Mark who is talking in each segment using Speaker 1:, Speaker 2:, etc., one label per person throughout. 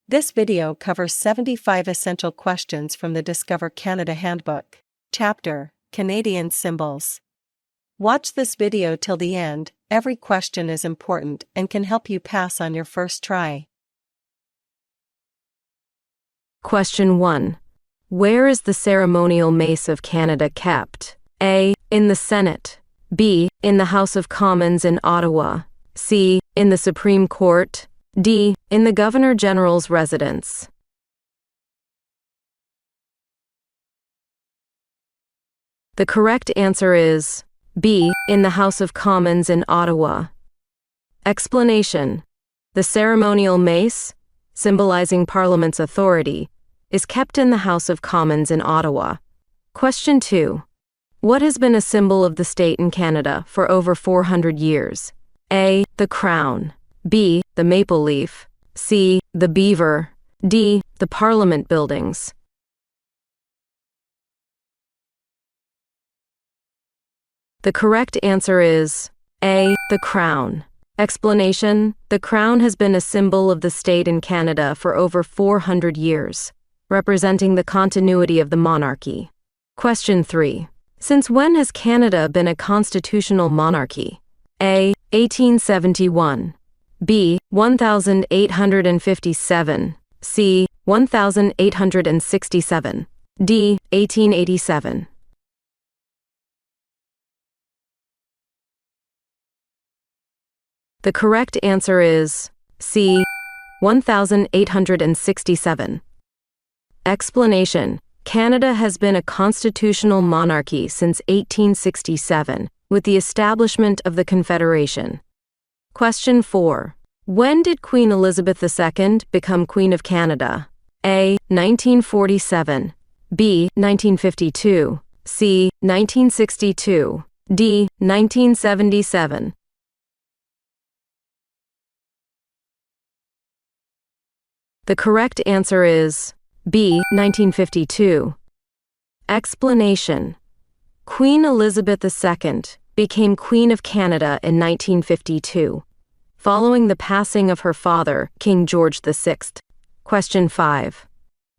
Speaker 1: This video covers 75 essential questions from the Discover Canada Handbook. Chapter: Canadian Symbols. Watch this video till the end. Every question is important and can help you pass on your first try.
Speaker 2: Question 1. Where is the ceremonial mace of Canada kept? A. In the Senate. B. In the House of Commons in Ottawa. C. In the Supreme Court. D. In the Governor General's residence. The correct answer is B. In the House of Commons in Ottawa. Explanation: the ceremonial mace, symbolizing Parliament's authority, is kept in the House of Commons in Ottawa. Question 2. What has been a symbol of the state in Canada for over 400 years? A. The crown. B. The maple leaf. C. The beaver. D. The Parliament buildings. The correct answer is A. The crown. Explanation: the crown has been a symbol of the state in Canada for over 400 years, representing the continuity of the monarchy. Question 3. Since when has Canada been a constitutional monarchy? A. 1871. B. 1857. C. 1867. D. 1887. The correct answer is C. 1867. Explanation: Canada has been a constitutional monarchy since 1867, with the establishment of the Confederation. Question 4. When did Queen Elizabeth II become Queen of Canada? A. 1947. B. 1952. C. 1962. D. 1977. The correct answer is B. 1952. Explanation: Queen Elizabeth II became Queen of Canada in 1952, following the passing of her father, King George VI. Question 5.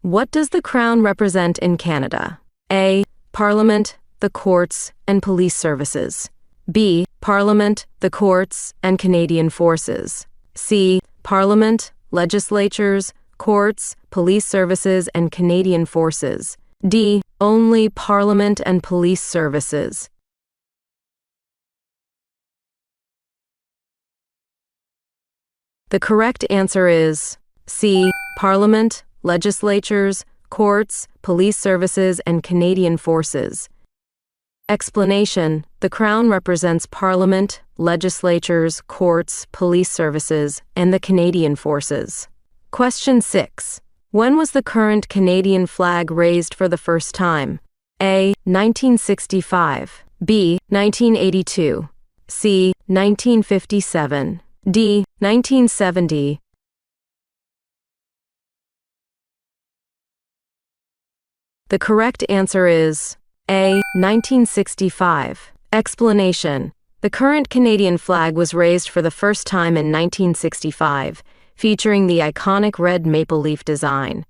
Speaker 2: What does the crown represent in Canada? A. Parliament, the courts, and police services. B. Parliament, the courts, and Canadian forces. C. Parliament, legislatures, courts, police services, and Canadian forces. D. Only Parliament and police services. The correct answer is C. Parliament, legislatures, courts, police services, and Canadian forces. Explanation: the crown represents Parliament, legislatures, courts, police services, and the Canadian forces. Question 6. When was the current Canadian flag raised for the first time? A. 1965. B. 1982. C. 1957. D. 1970. The correct answer is A. 1965. Explanation: the current Canadian flag was raised for the first time in 1965, featuring the iconic red maple leaf design.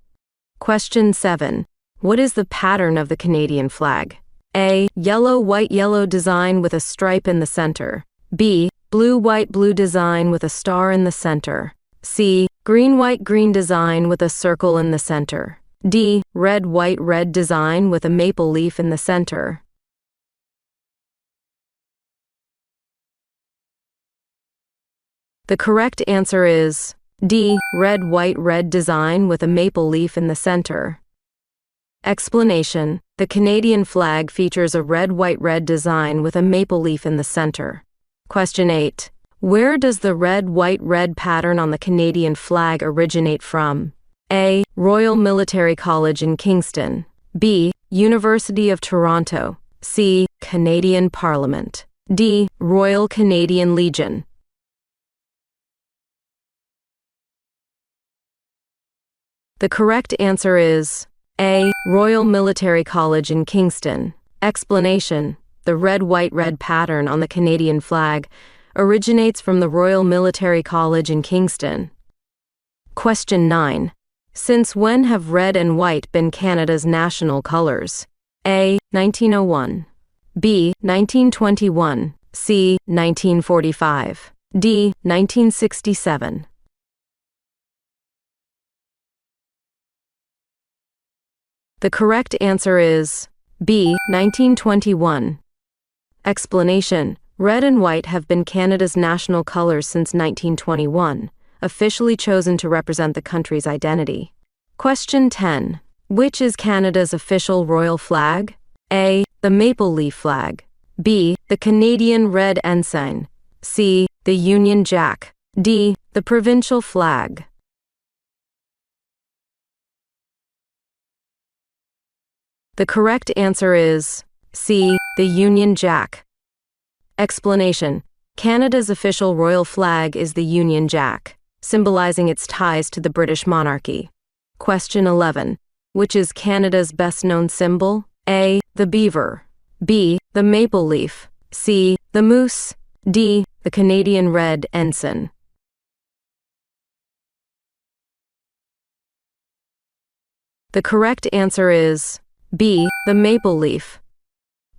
Speaker 2: Question 7. What is the pattern of the Canadian flag? A. Yellow, white, yellow design with a stripe in the center. B. Blue, white, blue design with a star in the center. C. Green, white, green design with a circle in the center. D. Red, white, red design with a maple leaf in the center. The correct answer is D. Red, white, red design with a maple leaf in the center. Explanation: the Canadian flag features a red, white, red design with a maple leaf in the center. Question 8. Where does the red, white, red pattern on the Canadian flag originate from? A. Royal Military College in Kingston. B. University of Toronto. C. Canadian Parliament. D. Royal Canadian Legion. The correct answer is A. Royal Military College in Kingston. Explanation: the red-white-red pattern on the Canadian flag, originates from the Royal Military College in Kingston. Question 9. Since when have red and white been Canada's national colors? A. 1901. B. 1921. C. 1945. D. 1967. The correct answer is B. 1921. Explanation: red and white have been Canada's national colors since 1921, officially chosen to represent the country's identity. Question 10. Which is Canada's official royal flag? A. The maple leaf flag. B. The Canadian red ensign. C. The Union Jack. D. The provincial flag. The correct answer is C. The Union Jack. Explanation: Canada's official royal flag is the Union Jack, symbolizing its ties to the British monarchy. Question 11. Which is Canada's best-known symbol? A. The beaver. B. The maple leaf. C. The moose. D. The Canadian red ensign. The correct answer is B. The maple leaf.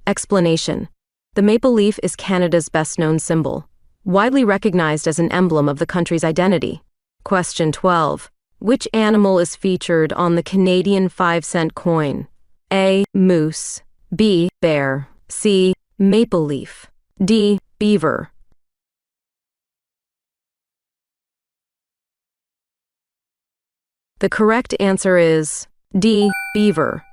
Speaker 2: Explanation: the maple leaf is Canada's best-known symbol, widely recognized as an emblem of the country's identity. Question 12. Which animal is featured on the Canadian 5-cent coin? A. Moose. B. Bear. C. Maple leaf. D. Beaver. The correct answer is D. Beaver.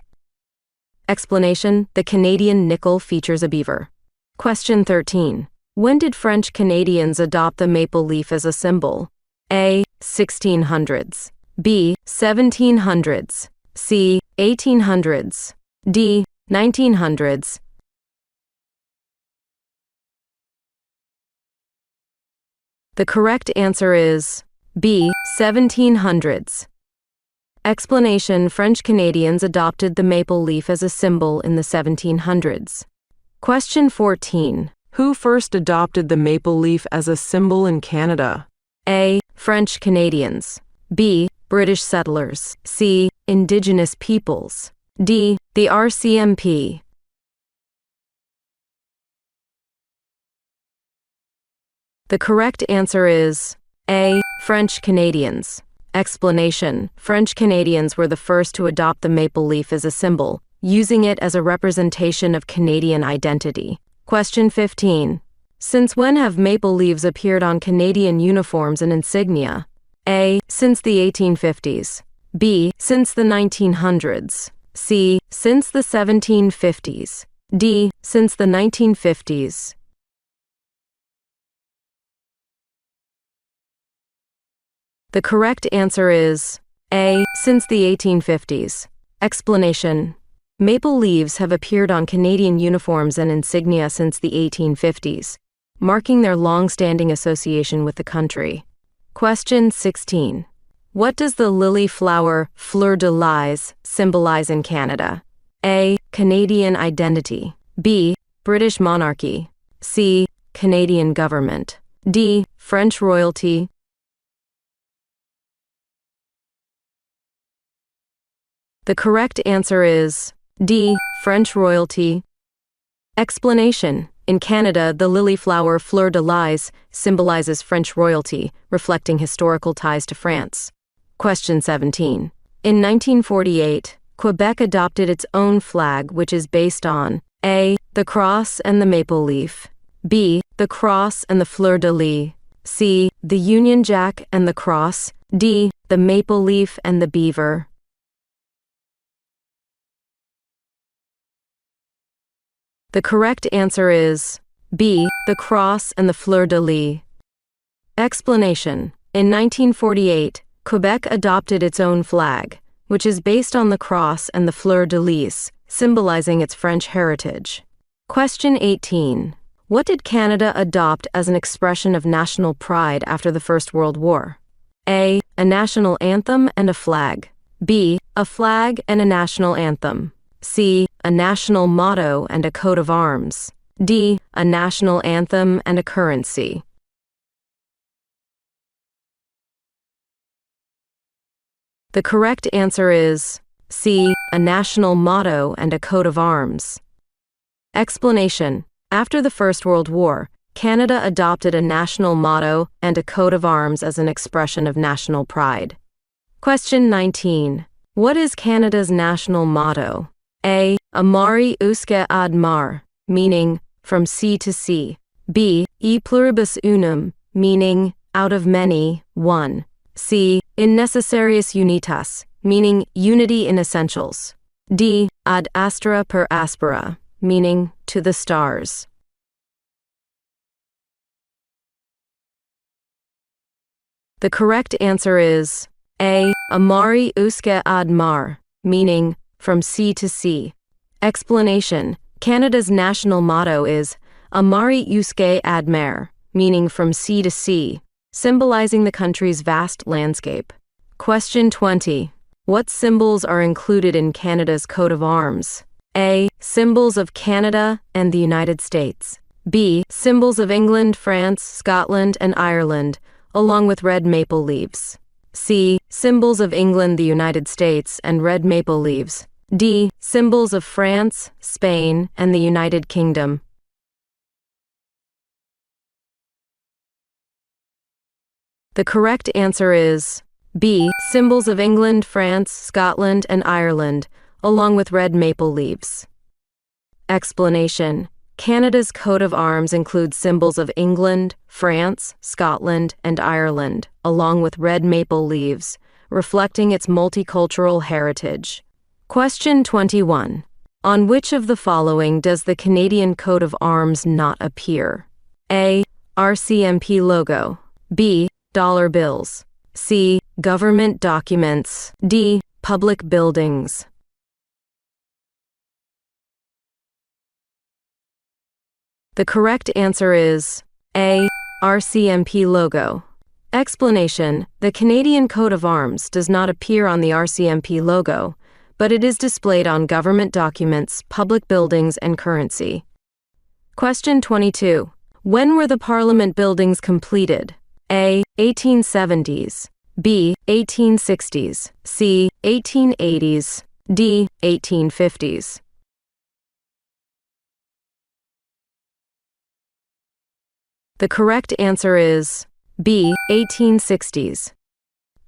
Speaker 2: Explanation: the Canadian nickel features a beaver. Question 13. When did French Canadians adopt the maple leaf as a symbol? A. 1600s. B. 1700s. C. 1800s. D. 1900s. The correct answer is B. 1700s. Explanation: French Canadians adopted the maple leaf as a symbol in the 1700s. Question 14.
Speaker 3: Who first adopted the maple leaf as a symbol in Canada?
Speaker 2: A. French Canadians. B. British settlers. C. Indigenous peoples. D. The RCMP. The correct answer is A. French Canadians. Explanation: French Canadians were the first to adopt the maple leaf as a symbol, using it as a representation of Canadian identity. Question 15. Since when have maple leaves appeared on Canadian uniforms and insignia? A. Since the 1850s. B. Since the 1900s. C. Since the 1750s. D. Since the 1950s. The correct answer is A. Since the 1850s. Explanation: maple leaves have appeared on Canadian uniforms and insignia since the 1850s, marking their long-standing association with the country. Question 16. What does the lily flower fleur-de-lys symbolize in Canada? A. Canadian identity. B. British monarchy. C. Canadian government. D. French royalty. The correct answer is D. French royalty. Explanation: in Canada, the lily flower fleur-de-lys symbolizes French royalty, reflecting historical ties to France. Question 17. In 1948, Quebec adopted its own flag, which is based on A. The cross and the maple leaf. B. The cross and the fleur-de-lys. C. The Union Jack and the cross. D. The maple leaf and the beaver. The correct answer is B. The cross and the fleur-de-lys. Explanation: in 1948, Quebec adopted its own flag, which is based on the cross and the fleur-de-lys, symbolizing its French heritage. Question 18. What did Canada adopt as an expression of national pride after the First World War? A. A national anthem and a flag. B. A flag and a national anthem. C. A national motto and a coat of arms. D. A national anthem and a currency. The correct answer is C. A national motto and a coat of arms. Explanation: after the First World War, Canada adopted a national motto and a coat of arms as an expression of national pride. Question 19. What is Canada's national motto? A. Amari usque ad mar, meaning from sea to sea. B. E pluribus unum, meaning out of many, one. C. In necessarius unitas, meaning unity in essentials. D. Ad astra per aspera, meaning to the stars. The correct answer is A. Amari usque ad mar, meaning from sea to sea. Explanation: Canada's national motto is Amari usque ad mare, meaning from sea to sea, symbolizing the country's vast landscape. Question 20. What symbols are included in Canada's coat of arms? A. Symbols of Canada and the United States. B. Symbols of England, France, Scotland, and Ireland, along with red maple leaves. C. Symbols of England, the United States, and red maple leaves. D. Symbols of France, Spain, and the United Kingdom. The correct answer is B. Symbols of England, France, Scotland, and Ireland, along with red maple leaves. Explanation: Canada's coat of arms includes symbols of England, France, Scotland, and Ireland, along with red maple leaves, reflecting its multicultural heritage. Question 21. On which of the following does the Canadian coat of arms not appear? A. RCMP logo. B. Dollar bills. C. Government documents. D. Public buildings. The correct answer is A. RCMP logo. Explanation: the Canadian coat of arms does not appear on the RCMP logo, but it is displayed on government documents, public buildings, and currency. Question 22. When were the Parliament buildings completed? A. 1870s. B. 1860s. C. 1880s. D. 1850s. The correct answer is B. 1860s.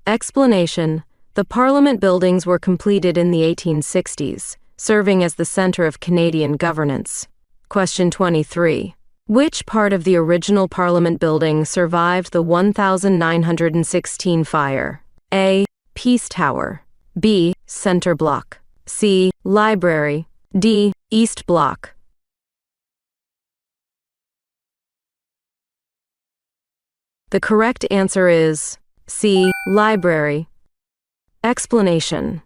Speaker 2: Explanation: the Parliament buildings were completed in the 1860s, serving as the center of Canadian governance. Question 23. Which part of the original Parliament building survived the 1916 fire? A. Peace Tower. B. Center Block. C. Library. D. East Block. The correct answer is C. Library. Explanation: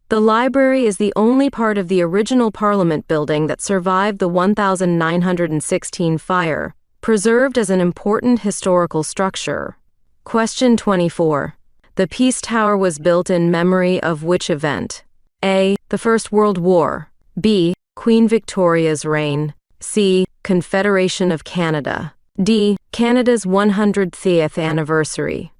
Speaker 2: the library is the only part of the original Parliament building that survived the 1916 fire, preserved as an important historical structure. Question 24. The Peace Tower was built in memory of which event? A. The First World War. B. Queen Victoria's reign. C. Confederation of Canada. D. Canada's 100th anniversary.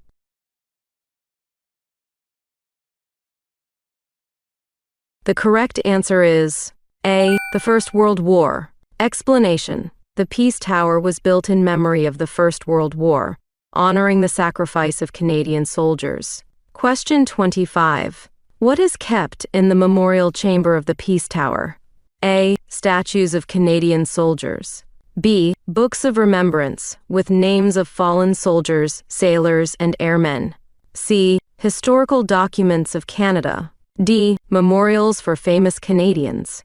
Speaker 2: The correct answer is A. The First World War. Explanation: the Peace Tower was built in memory of the First World War, honoring the sacrifice of Canadian soldiers. Question 25. What is kept in the memorial chamber of the Peace Tower? A. Statues of Canadian soldiers. B. Books of remembrance with names of fallen soldiers, sailors, and airmen. C. Historical documents of Canada. D. Memorials for famous Canadians.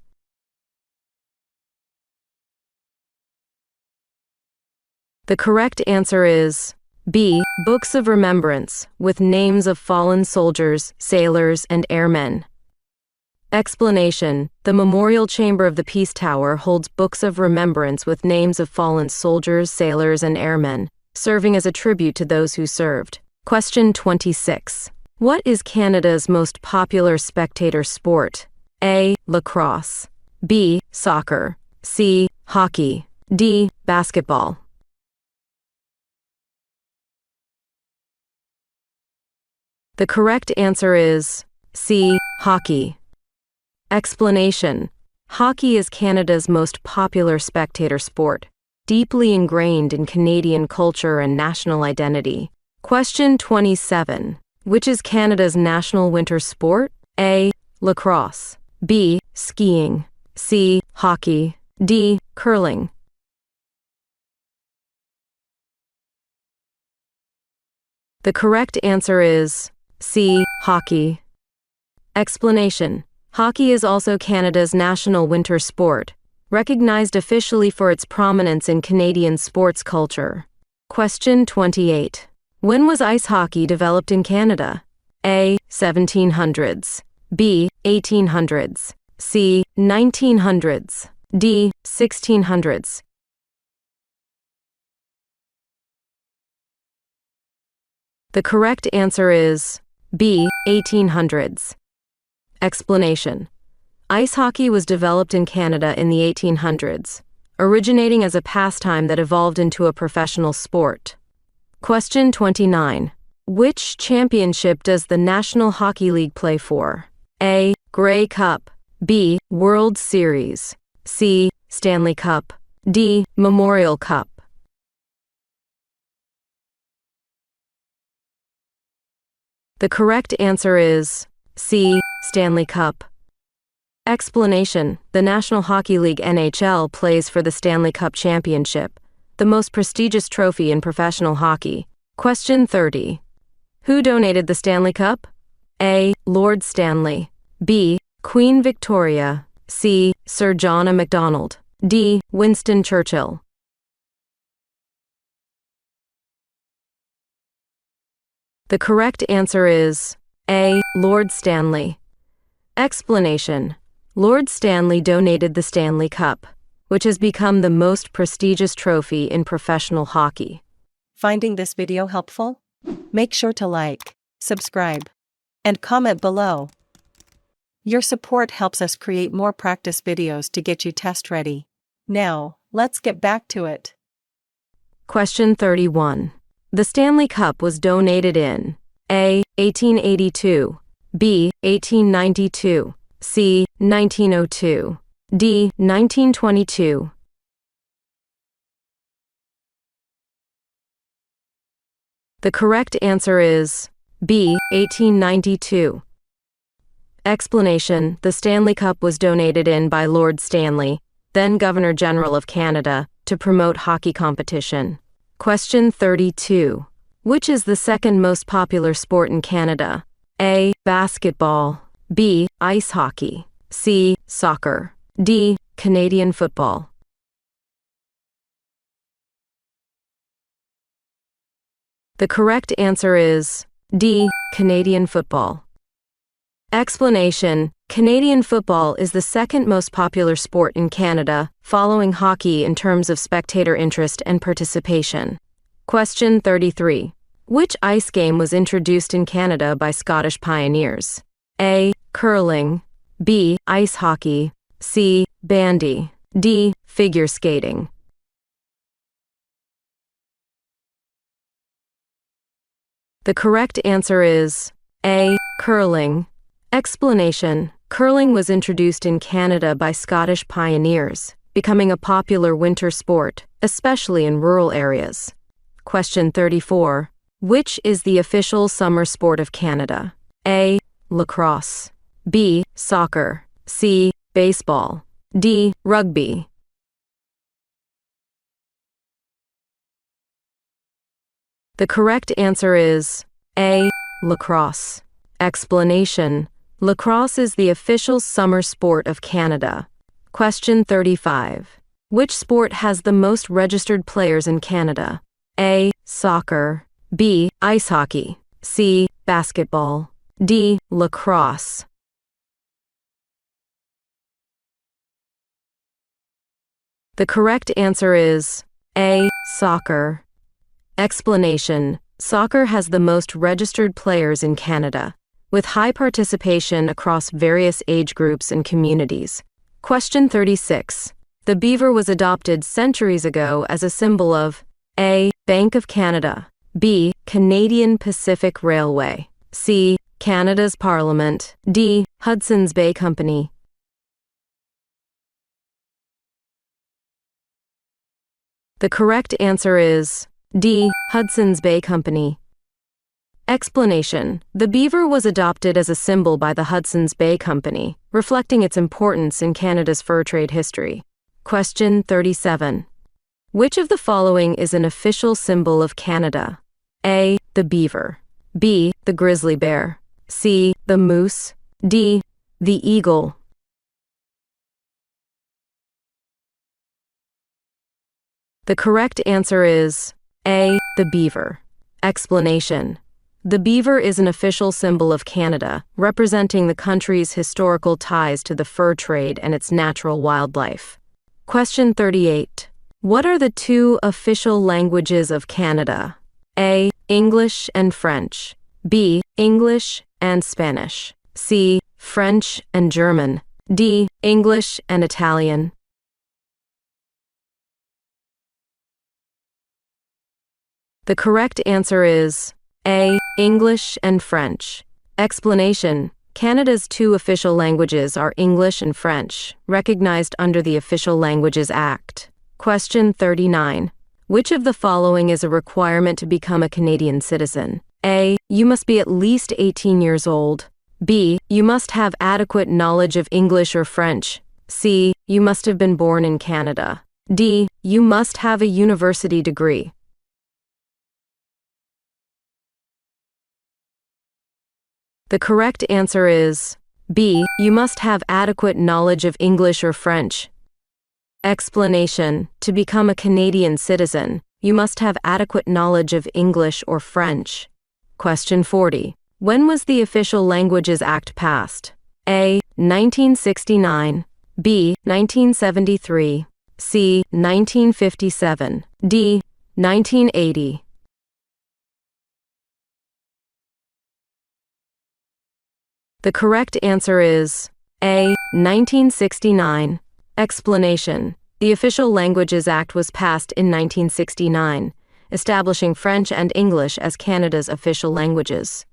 Speaker 2: The correct answer is B. Books of remembrance with names of fallen soldiers, sailors, and airmen. Explanation: the memorial chamber of the Peace Tower holds books of remembrance with names of fallen soldiers, sailors, and airmen, serving as a tribute to those who served. Question 26. What is Canada's most popular spectator sport? A. Lacrosse. B. Soccer. C. Hockey. D. Basketball. The correct answer is C. Hockey. Explanation: hockey is Canada's most popular spectator sport, deeply ingrained in Canadian culture and national identity. Question 27. Which is Canada's national winter sport? A. Lacrosse. B. Skiing. C. Hockey. D. Curling. The correct answer is C. Hockey. Explanation: hockey is also Canada's national winter sport, recognized officially for its prominence in Canadian sports culture. Question 28. When was ice hockey developed in Canada? A. 1700s. B. 1800s. C. 1900s. D. 1600s. The correct answer is B. 1800s. Explanation: ice hockey was developed in Canada in the 1800s, originating as a pastime that evolved into a professional sport. Question 29. Which championship does the National Hockey League play for? A. Grey Cup. B. World Series. C. Stanley Cup. D. Memorial Cup. The correct answer is C. Stanley Cup. Explanation: the National Hockey League NHL plays for the Stanley Cup Championship, the most prestigious trophy in professional hockey. Question 30. Who donated the Stanley Cup? A. Lord Stanley. B. Queen Victoria. C. Sir John A. Macdonald. D. Winston Churchill. The correct answer is A. Lord Stanley. Explanation: Lord Stanley donated the Stanley Cup, which has become the most prestigious trophy in professional hockey.
Speaker 1: Finding this video helpful? Make sure to like, subscribe, and comment below. Your support helps us create more practice videos to get you test ready. Now, let's get back to it.
Speaker 2: Question 31. The Stanley Cup was donated in A. 1882, B. 1892, C. 1902, D. 1922. The correct answer is B. 1892. Explanation: the Stanley Cup was donated in by Lord Stanley, then Governor-General of Canada, to promote hockey competition. Question 32. Which is the second most popular sport in Canada? A. Basketball. B. Ice hockey. C. Soccer. D. Canadian football. The correct answer is D. Canadian football. Explanation: Canadian football is the second most popular sport in Canada, following hockey in terms of spectator interest and participation. Question 33. Which ice game was introduced in Canada by Scottish pioneers? A. Curling. B. Ice hockey. C. Bandy. D. Figure skating. The correct answer is A. Curling. Explanation: curling was introduced in Canada by Scottish pioneers, becoming a popular winter sport, especially in rural areas. Question 34. Which is the official summer sport of Canada? A. Lacrosse. B. Soccer. C. Baseball. D. Rugby. The correct answer is A. Lacrosse. Explanation: lacrosse is the official summer sport of Canada. Question 35. Which sport has the most registered players in Canada? A. Soccer. B. Ice hockey. C. Basketball. D. Lacrosse. The correct answer is A. Soccer. Explanation: soccer has the most registered players in Canada, with high participation across various age groups and communities. Question 36. The beaver was adopted centuries ago as a symbol of A. Bank of Canada, B. Canadian Pacific Railway, C. Canada's Parliament, D. Hudson's Bay Company. The correct answer is D. Hudson's Bay Company. Explanation: the beaver was adopted as a symbol by the Hudson's Bay Company, reflecting its importance in Canada's fur trade history. Question 37. Which of the following is an official symbol of Canada? A. The beaver, B. The grizzly bear, C. The moose, D. The eagle. The correct answer is A. The beaver. Explanation: the beaver is an official symbol of Canada, representing the country's historical ties to the fur trade and its natural wildlife. Question 38. What are the two official languages of Canada? A. English and French, B. English and Spanish, C. French and German, D. English and Italian. The correct answer is A. English and French. Explanation: Canada's two official languages are English and French, recognized under the Official Languages Act. Question 39. Which of the following is a requirement to become a Canadian citizen? A. You must be at least 18 years old. B. You must have adequate knowledge of English or French. C. You must have been born in Canada. D. You must have a university degree. The correct answer is B. You must have adequate knowledge of English or French. Explanation: to become a Canadian citizen, you must have adequate knowledge of English or French. Question 40. When was the Official Languages Act passed? A. 1969, B. 1973, C. 1957, D. 1980. The correct answer is A. 1969. Explanation: the Official Languages Act was passed in 1969, establishing French and English as Canada's official languages.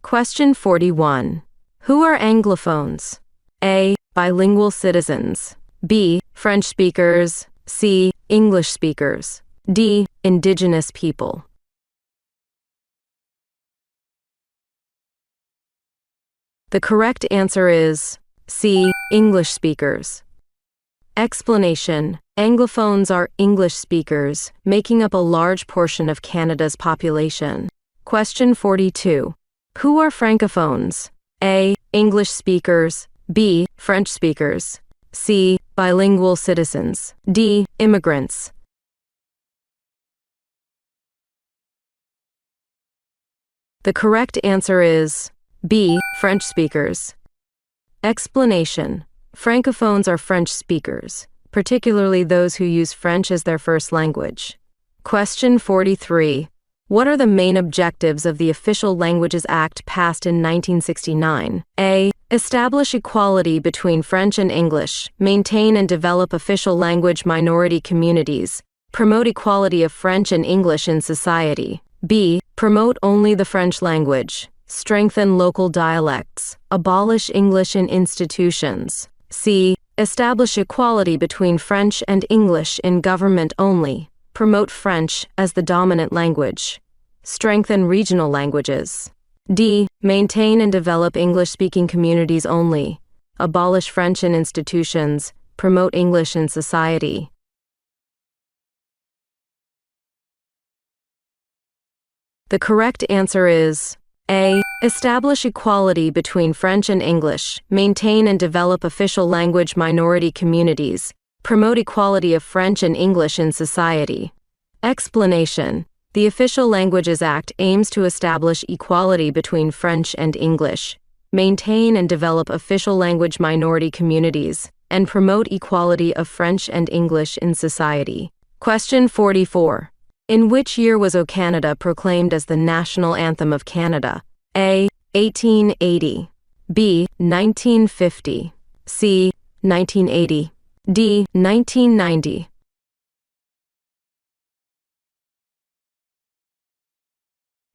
Speaker 2: Question 41. Who are Anglophones? A. Bilingual citizens, B. French speakers, C. English speakers, D. Indigenous people. The correct answer is C. English speakers. Explanation: Anglophones are English speakers, making up a large portion of Canada's population. Question 42. Who are Francophones? A. English speakers, B. French speakers, C. Bilingual citizens, D. Immigrants. The correct answer is B. French speakers. Explanation: Francophones are French speakers, particularly those who use French as their first language. Question 43. What are the main objectives of the Official Languages Act passed in 1969? A. Establish equality between French and English, maintain and develop official language minority communities, promote equality of French and English in society. B. Promote only the French language, strengthen local dialects, abolish English in institutions. C. Establish equality between French and English in government only, promote French as the dominant language, strengthen regional languages. D. Maintain and develop English-speaking communities only, abolish French in institutions, promote English in society. The correct answer is A. Establish equality between French and English, maintain and develop official language minority communities, promote equality of French and English in society. Explanation: the Official Languages Act aims to establish equality between French and English, maintain and develop official language minority communities, and promote equality of French and English in society. Question 44. In which year was O Canada proclaimed as the national anthem of Canada? A. 1880, B. 1950, C. 1980. D. 1990.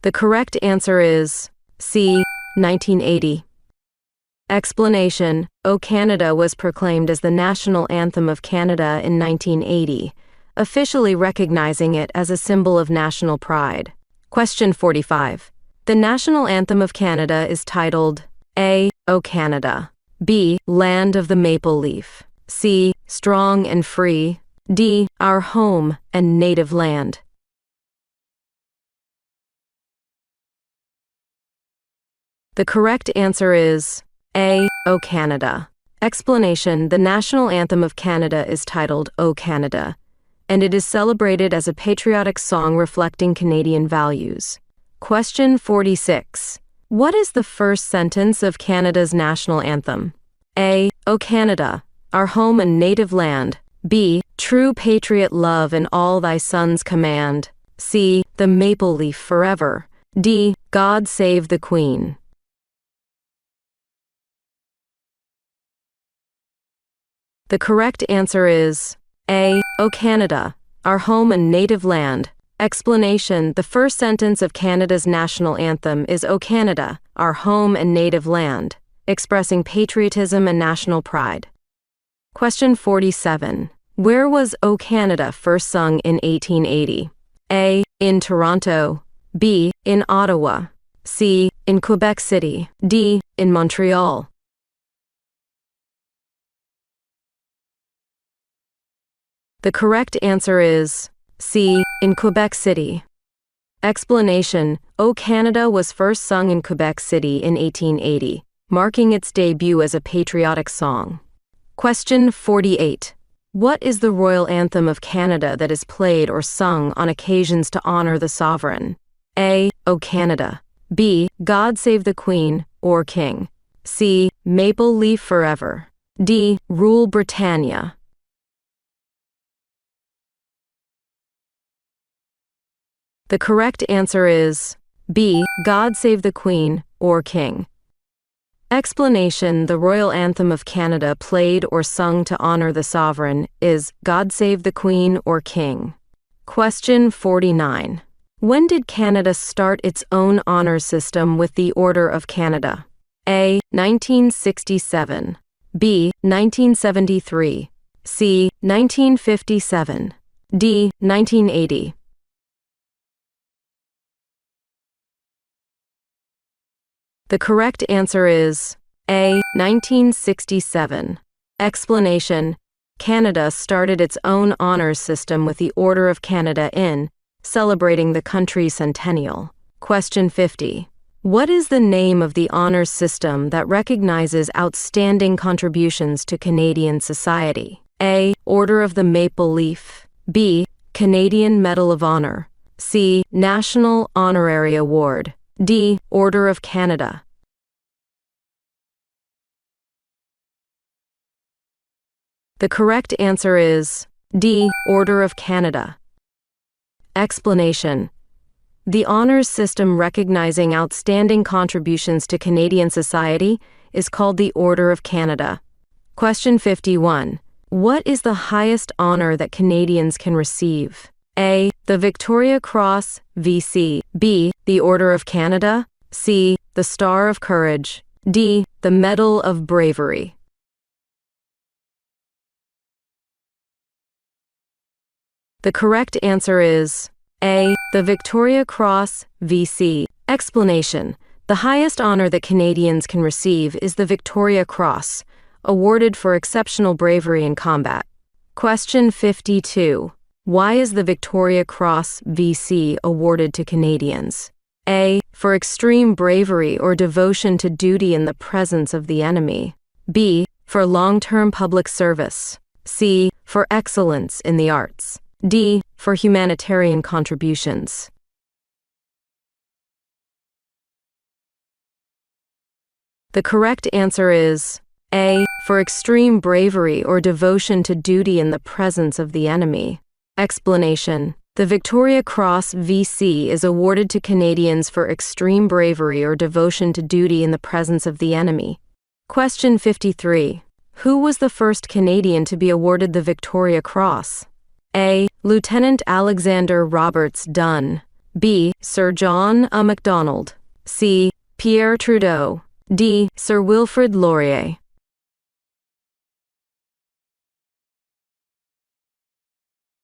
Speaker 2: The correct answer is C. 1980. Explanation: O Canada was proclaimed as the national anthem of Canada in 1980, officially recognizing it as a symbol of national pride. Question 45. The national anthem of Canada is titled A. O Canada, B. Land of the Maple Leaf, C. Strong and Free, D. Our Home and Native Land. The correct answer is A. O Canada. Explanation: the national anthem of Canada is titled O Canada, and it is celebrated as a patriotic song reflecting Canadian values. Question 46. What is the first sentence of Canada's national anthem? A. O Canada, our home and native land. B. True patriot love and all thy sons command. C. The maple leaf forever. D. God save the Queen. The correct answer is A. O Canada, our home and native land. Explanation: the first sentence of Canada's national anthem is O Canada, our home and native land, expressing patriotism and national pride. Question 47. Where was O Canada first sung in 1880? A. In Toronto, B. In Ottawa, C. In Quebec City, D. In Montreal. The correct answer is C. In Quebec City. Explanation: O Canada was first sung in Quebec City in 1880, marking its debut as a patriotic song. Question 48. What is the royal anthem of Canada that is played or sung on occasions to honor the sovereign? A. O Canada, B. God Save the Queen or King, C. Maple Leaf Forever, D. Rule Britannia. The correct answer is B. God Save the Queen or King. Explanation: the royal anthem of Canada played or sung to honor the sovereign is God Save the Queen or King. Question 49. When did Canada start its own honor system with the Order of Canada? A. 1967, B. 1973, C. 1957, D. 1980. The correct answer is A. 1967. Explanation: Canada started its own honors system with the Order of Canada in celebrating the country's centennial. Question 50. What is the name of the honors system that recognizes outstanding contributions to Canadian society? A. Order of the Maple Leaf, B. Canadian Medal of Honor, C. National Honorary Award, D. Order of Canada. The correct answer is D. Order of Canada. Explanation: the honors system recognizing outstanding contributions to Canadian society is called the Order of Canada. Question 51. What is the highest honor that Canadians can receive? A. The Victoria Cross, VC, B. The Order of Canada, C. The Star of Courage, D. The Medal of Bravery. The correct answer is A. The Victoria Cross, VC. Explanation: the highest honor that Canadians can receive is the Victoria Cross, awarded for exceptional bravery in combat. Question 52. Why is the Victoria Cross, VC awarded to Canadians? A. For extreme bravery or devotion to duty in the presence of the enemy. B. For long-term public service. C. For excellence in the arts. D. For humanitarian contributions. The correct answer is A. For extreme bravery or devotion to duty in the presence of the enemy. Explanation: the Victoria Cross VC is awarded to Canadians for extreme bravery or devotion to duty in the presence of the enemy. Question 53. Who was the first Canadian to be awarded the Victoria Cross? A. Lieutenant Alexander Roberts Dunn. B. Sir John A. Macdonald. C. Pierre Trudeau. D. Sir Wilfrid Laurier.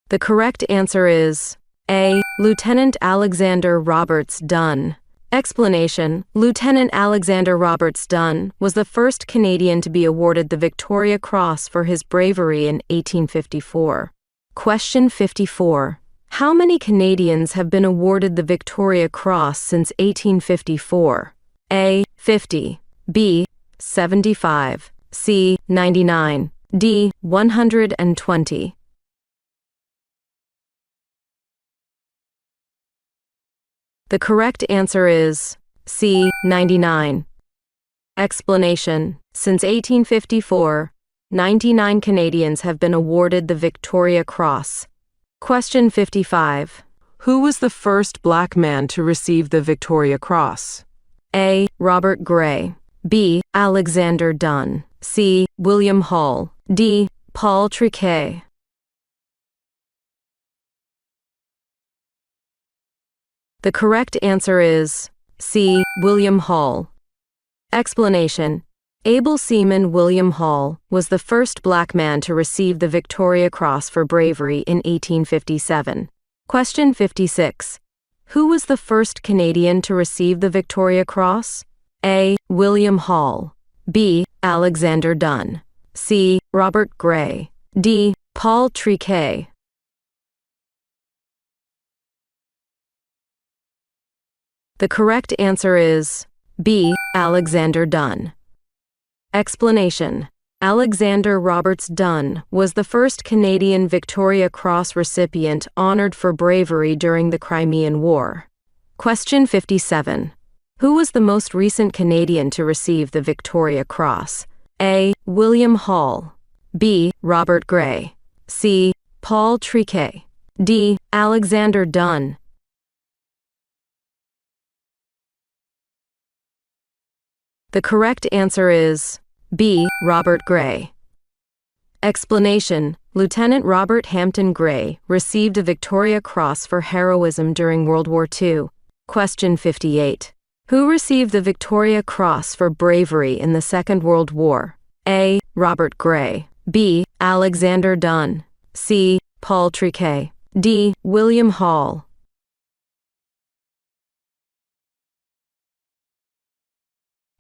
Speaker 2: The correct answer is A. Lieutenant Alexander Roberts Dunn. Explanation: Lieutenant Alexander Roberts Dunn was the first Canadian to be awarded the Victoria Cross for his bravery in 1854. Question 54. How many Canadians have been awarded the Victoria Cross since 1854? A. 50. B. 75. C. 99. D. 120. The correct answer is C. 99. Explanation: Since 1854, 99 Canadians have been awarded the Victoria Cross. Question 55.
Speaker 3: Who was the first black man to receive the Victoria Cross?
Speaker 2: A. Robert Gray. B. Alexander Dunn. C. William Hall. D. Paul Triquet. The correct answer is C. William Hall. Explanation: Able seaman William Hall was the first black man to receive the Victoria Cross for bravery in 1857. Question 56. Who was the first Canadian to receive the Victoria Cross? A. William Hall. B. Alexander Dunn. C. Robert Gray. D. Paul Triquet. The correct answer is B. Alexander Dunn. Explanation: Alexander Roberts Dunn was the first Canadian Victoria Cross recipient honored for bravery during the Crimean War. Question 57. Who was the most recent Canadian to receive the Victoria Cross? A. William Hall. B. Robert Gray. C. Paul Triquet. D. Alexander Dunn. The correct answer is B. Robert Gray. Explanation: Lieutenant Robert Hampton Gray received a Victoria Cross for heroism during World War II. Question 58. Who received the Victoria Cross for bravery in the Second World War? A. Robert Gray. B. Alexander Dunn. C. Paul Triquet. D. William Hall.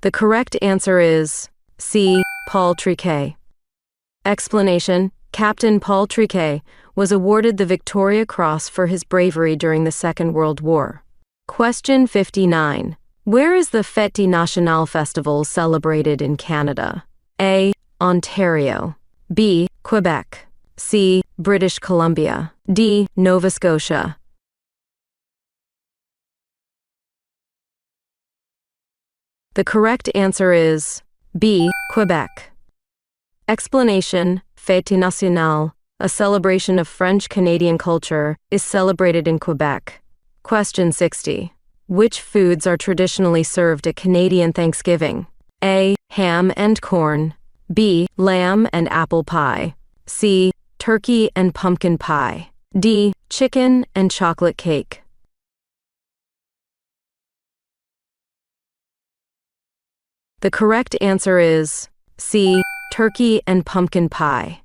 Speaker 2: The correct answer is C. Paul Triquet. Explanation: Captain Paul Triquet was awarded the Victoria Cross for his bravery during the Second World War. Question 59. Where is the Fête Nationale Festival celebrated in Canada? A. Ontario. B. Quebec. C. British Columbia. D. Nova Scotia. The correct answer is B. Quebec. Explanation: Fête Nationale, a celebration of French-Canadian culture, is celebrated in Quebec. Question 60. Which foods are traditionally served at Canadian Thanksgiving? A. Ham and corn. B. Lamb and apple pie. C. Turkey and pumpkin pie. D. Chicken and chocolate cake. The correct answer is C. Turkey and pumpkin pie.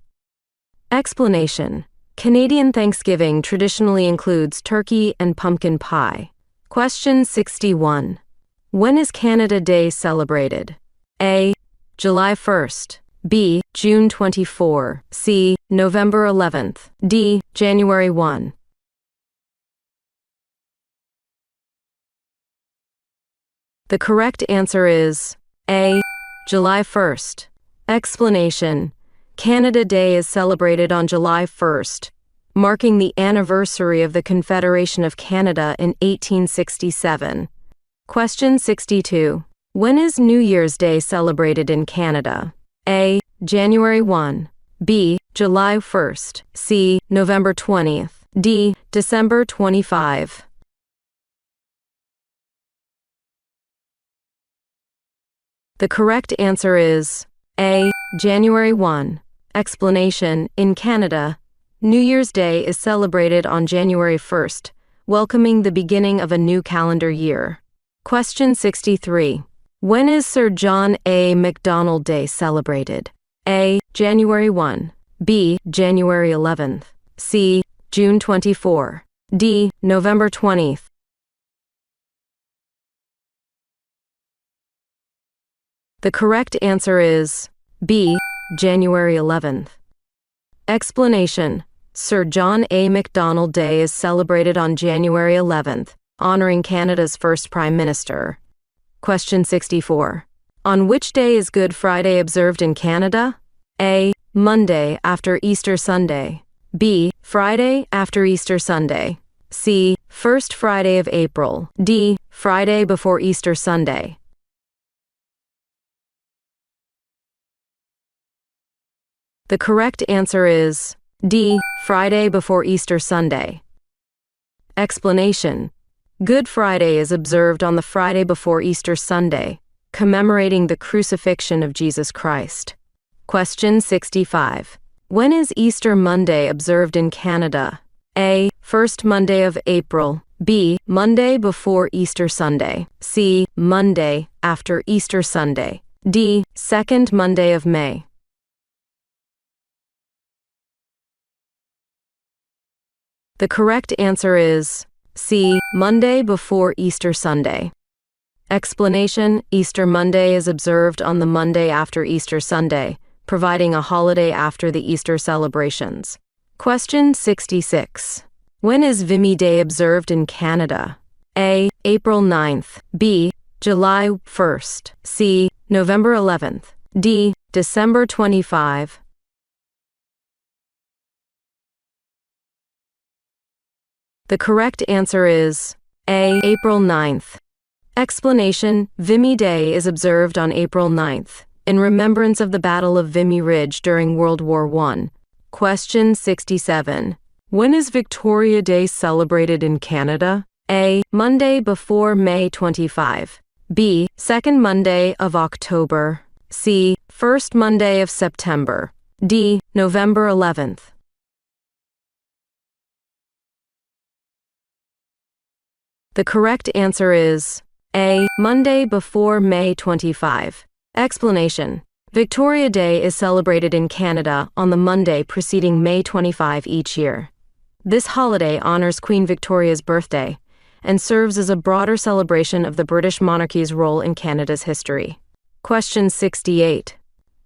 Speaker 2: Explanation: Canadian Thanksgiving traditionally includes turkey and pumpkin pie. Question 61. When is Canada Day celebrated? A. July 1st. B. June 24. C. November 11th. D. January 1. The correct answer is A. July 1st. Explanation: Canada Day is celebrated on July 1st, marking the anniversary of the Confederation of Canada in 1867. Question 62. When is New Year's Day celebrated in Canada? A. January 1. B. July 1st. C. November 20th. D. December 25. The correct answer is A. January 1. Explanation: in Canada, New Year's Day is celebrated on January 1st, welcoming the beginning of a new calendar year. Question 63. When is Sir John A. Macdonald Day celebrated? A. January 1. B. January 11th. C. June 24. D. November 20th. The correct answer is B. January 11th. Explanation: Sir John A. Macdonald Day is celebrated on January 11th, honoring Canada's first Prime Minister. Question 64. On which day is Good Friday observed in Canada? A. Monday after Easter Sunday. B. Friday after Easter Sunday. C. First Friday of April. D. Friday before Easter Sunday. The correct answer is D. Friday before Easter Sunday. Explanation: Good Friday is observed on the Friday before Easter Sunday, commemorating the crucifixion of Jesus Christ. Question 65. When is Easter Monday observed in Canada? A. First Monday of April. B. Monday before Easter Sunday. C. Monday after Easter Sunday. D. Second Monday of May. The correct answer is C. Monday before Easter Sunday. Explanation: Easter Monday is observed on the Monday after Easter Sunday, providing a holiday after the Easter celebrations. Question 66. When is Vimy Day observed in Canada? A. April 9th. B. July 1st. C. November 11th. D. December 25. The correct answer is A. April 9th. Explanation: Vimy Day is observed on April 9th, in remembrance of the Battle of Vimy Ridge during World War I. Question 67. When is Victoria Day celebrated in Canada? A. Monday before May 25. B. Second Monday of October. C. First Monday of September. D. November 11th. The correct answer is A. Monday before May 25. Explanation: Victoria Day is celebrated in Canada on the Monday preceding May 25 each year. This holiday honors Queen Victoria's birthday and serves as a broader celebration of the British monarchy's role in Canada's history. Question 68.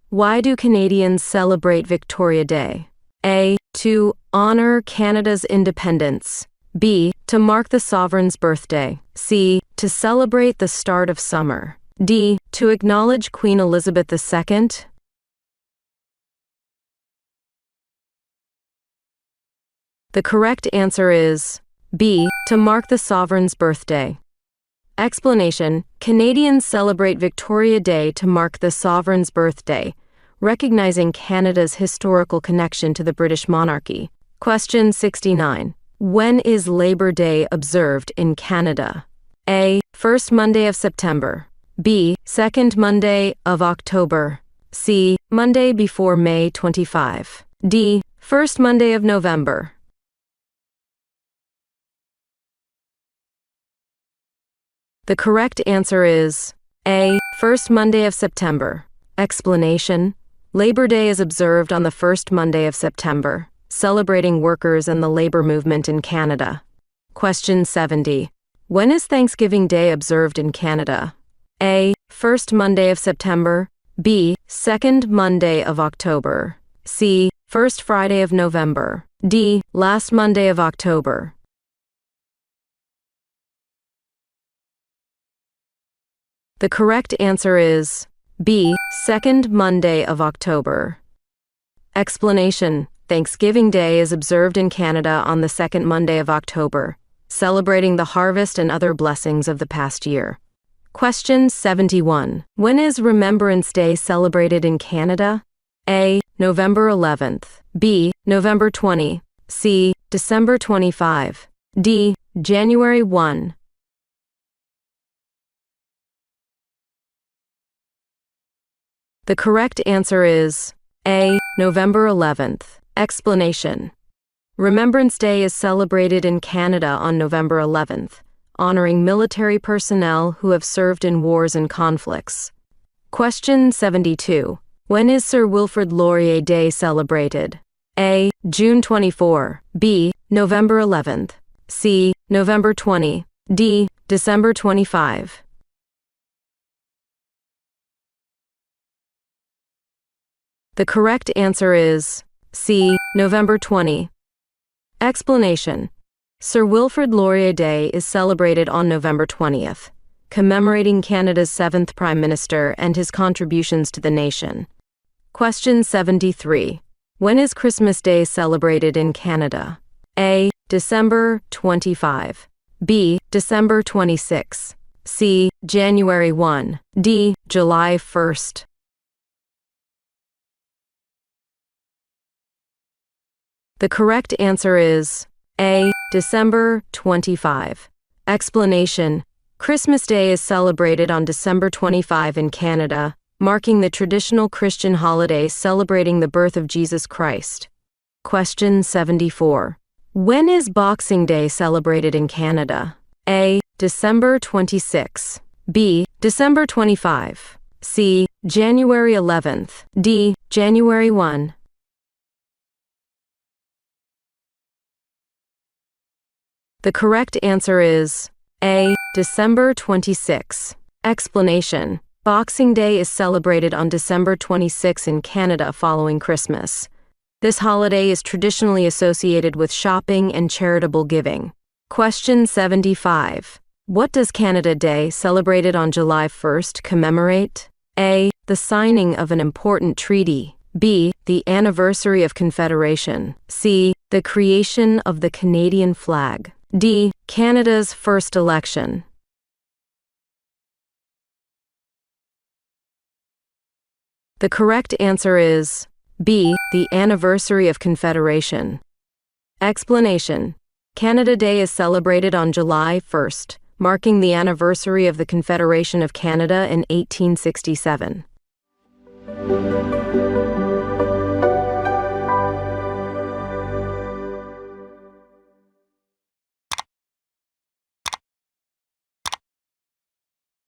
Speaker 2: Why do Canadians celebrate Victoria Day? A. To honor Canada's independence. B. To mark the sovereign's birthday. C. To celebrate the start of summer. D. To acknowledge Queen Elizabeth II. The correct answer is B. To mark the sovereign's birthday. Explanation: Canadians celebrate Victoria Day to mark the sovereign's birthday, recognizing Canada's historical connection to the British monarchy. Question 69. When is Labor Day observed in Canada? A. First Monday of September. B. Second Monday of October. C. Monday before May 25. D. First Monday of November. The correct answer is A. First Monday of September. Explanation: Labor Day is observed on the first Monday of September, celebrating workers and the labor movement in Canada. Question 70. When is Thanksgiving Day observed in Canada? A. First Monday of September. B. Second Monday of October. C. First Friday of November. D. Last Monday of October. The correct answer is B. Second Monday of October. Explanation: Thanksgiving Day is observed in Canada on the second Monday of October, celebrating the harvest and other blessings of the past year. Question 71. When is Remembrance Day celebrated in Canada? A. November 11th. B. November 20. C. December 25. D. January 1. The correct answer is A. November 11th. Explanation. Remembrance Day is celebrated in Canada on November 11th, honoring military personnel who have served in wars and conflicts. Question 72. When is Sir Wilfrid Laurier Day celebrated? A. June 24. B. November 11th. C. November 20. D. December 25. The correct answer is C. November 20. Explanation. Sir Wilfrid Laurier Day is celebrated on November 20th, commemorating Canada's 7th Prime Minister and his contributions to the nation. Question 73. When is Christmas Day celebrated in Canada? A. December 25. B. December 26. C. January 1. D. July 1st. The correct answer is A. December 25. Explanation. Christmas Day is celebrated on December 25 in Canada, marking the traditional Christian holiday celebrating the birth of Jesus Christ. Question 74. When is Boxing Day celebrated in Canada? A. December 26. B. December 25. C. January 11th. D. January 1. The correct answer is A. December 26. Explanation. Boxing Day is celebrated on December 26 in Canada following Christmas. This holiday is traditionally associated with shopping and charitable giving. Question 75. What does Canada Day, celebrated on July 1st, commemorate? A. The signing of an important treaty. B. The anniversary of Confederation. C. The creation of the Canadian flag. D. Canada's first election. The correct answer is B. The anniversary of Confederation. Explanation. Canada Day is celebrated on July 1st, marking the anniversary of the Confederation of Canada in 1867.